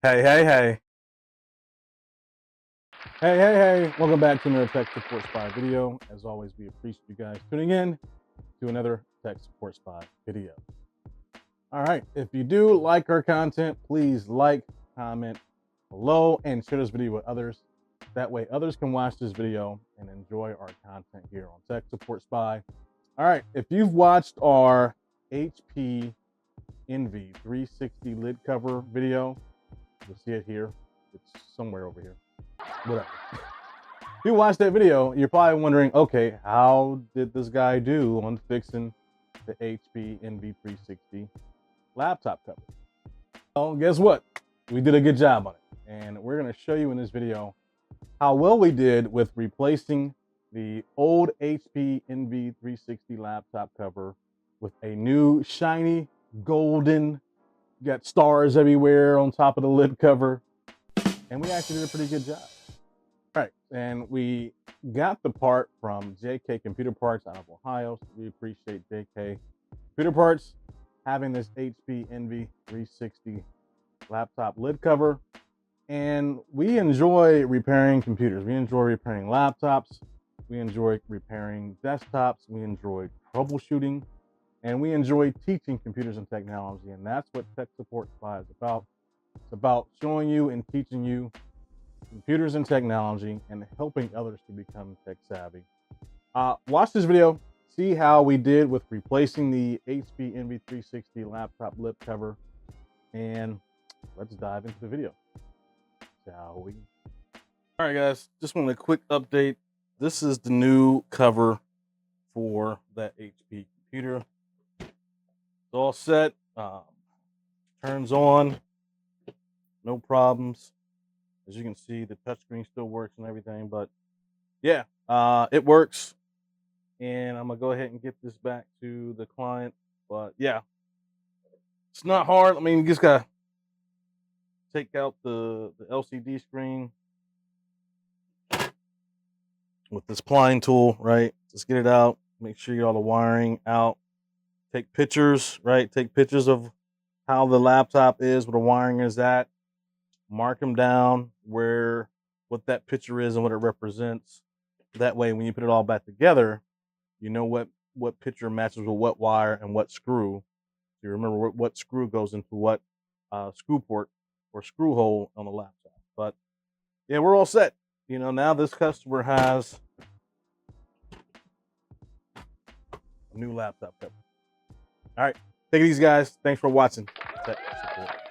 Hey, hey, hey. Hey, hey, hey. Welcome back to another Tech Support Spy video. As always, we appreciate you guys tuning in to another Tech Support Spy video. All right. If you do like our content, please like, comment below, and share this video with others. That way others can watch this video and enjoy our content here on Tech Support Spy. All right. If you've watched our HP Envy 360 lid cover video, you'll see it here. It's somewhere over here. Whatever. If you watched that video, you're probably wondering, okay, how did this guy do on fixing the HP Envy 360 laptop cover? Well, guess what? We did a good job on it. And we're going to show you in this video how well we did with replacing the old HP Envy 360 laptop cover with a new shiny golden, got stars everywhere on top of the lid cover. And we actually did a pretty good job. All right, and we got the part from JK Computer Parts out of Ohio. So we appreciate JK Computer Parts having this HP Envy 360 laptop lid cover. And we enjoy repairing computers. We enjoy repairing laptops. We enjoy repairing desktops. We enjoy troubleshooting. And we enjoy teaching computers and technology. And that's what Tech Support Spy is about. It's about showing you and teaching you computers and technology and helping others to become tech savvy. Watch this video, see how we did with replacing the HP Envy 360 laptop lid cover, and let's dive into the video, shall we? All right, guys, just want a quick update. This is the new cover for that HP computer. It's all set, turns on, no problems. As you can see, the touchscreen still works and everything, but yeah, it works. And I'm gonna go ahead and get this back to the client. But yeah, it's not hard. I mean, you just gotta take out the LCD screen with this plying tool, right? Just get it out, make sure you get all the wiring out, take pictures, right? Take pictures of how the laptop is, where the wiring is at, mark them down what that picture is and what it represents. That way, when you put it all back together, you know what picture matches with what wire and what screw. So you remember what screw goes into what screw port or screw hole on the laptop. But yeah, we're all set. You know, now this customer has a new laptop cover. All right, take it easy, guys. Thanks for watching. Tech Support.